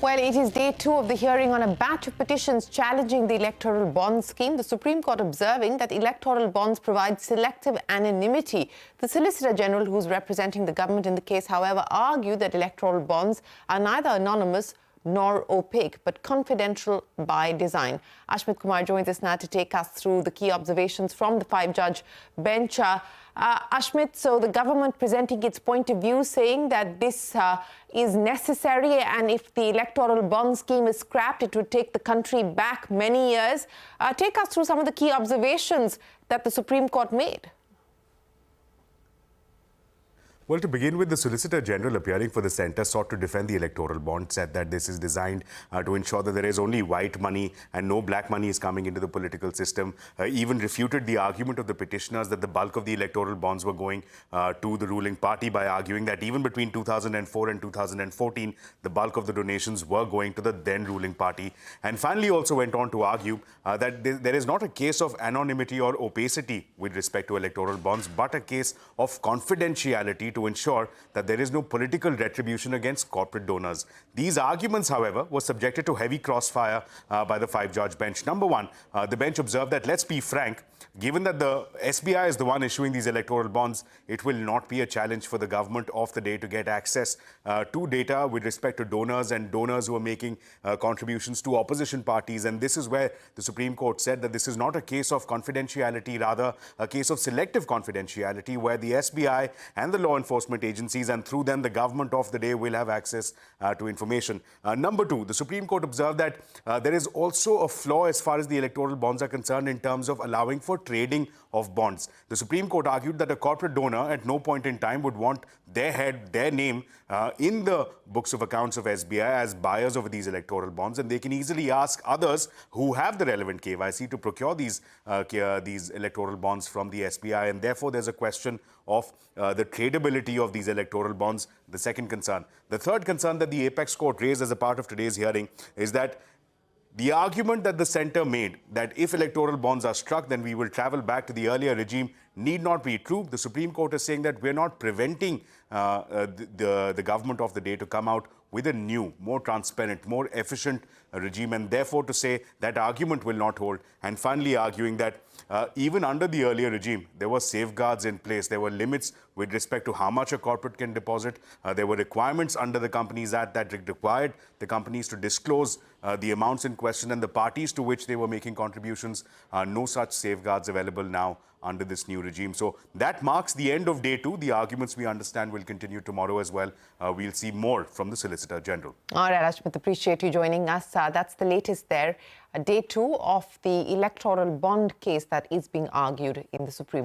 Well, it is day 2 of the hearing on a batch of petitions challenging the electoral bond scheme. The Supreme Court observing that electoral bonds provide selective anonymity. The Solicitor General, who's representing the government in the case, however, argued that electoral bonds are neither anonymous nor opaque, but confidential by design. Ashmit Kumar joins us now to take us through the key observations from the 5-judge bench. Ashmit, so the government presenting its point of view, saying that this is necessary, and if the electoral bond scheme is scrapped, it would take the country back many years. Take us through some of the key observations that the Supreme Court made. Well, to begin with, the Solicitor General appearing for the centre sought to defend the electoral bond, said that this is designed to ensure that there is only white money and no black money is coming into the political system. Even refuted the argument of the petitioners that the bulk of the electoral bonds were going to the ruling party by arguing that even between 2004 and 2014, the bulk of the donations were going to the then ruling party. And finally also went on to argue that there is not a case of anonymity or opacity with respect to electoral bonds, but a case of confidentiality to ensure that there is no political retribution against corporate donors. These arguments, however, were subjected to heavy crossfire by the 5-judge bench. Number one, the bench observed that, let's be frank, given that the SBI is the one issuing these electoral bonds, it will not be a challenge for the government of the day to get access to data with respect to donors and donors who are making contributions to opposition parties. And this is where the Supreme Court said that this is not a case of confidentiality, rather a case of selective confidentiality, where the SBI and the law enforcement agencies, and through them the government of the day, will have access to information. Number two, the Supreme Court observed that there is also a flaw as far as the electoral bonds are concerned in terms of allowing for trading of bonds. The Supreme Court argued that a corporate donor at no point in time would want their head, their name in the books of accounts of SBI as buyers of these electoral bonds, and they can easily ask others who have the relevant KYC to procure these electoral bonds from the SBI, and therefore there's a question of the tradability of these electoral bonds, the second concern. The third concern that the Apex Court raised as a part of today's hearing is that the argument that the centre made, that if electoral bonds are struck, then we will travel back to the earlier regime, need not be true. The Supreme Court is saying that we're not preventing the government of the day to come out with a new, more transparent, more efficient regime, and therefore to say that argument will not hold. And finally arguing that even under the earlier regime, there were safeguards in place. There were limits with respect to how much a corporate can deposit. There were requirements under the Companies Act that required the companies to disclose the amounts in question and the parties to which they were making contributions. No such safeguards available now under this new regime. So that marks the end of day 2. The arguments, we understand, will continue tomorrow as well. We'll see more from the Solicitor General. All right, Ashmit, appreciate you joining us. That's the latest there. Day 2 of the electoral bond case that is being argued in the Supreme Court.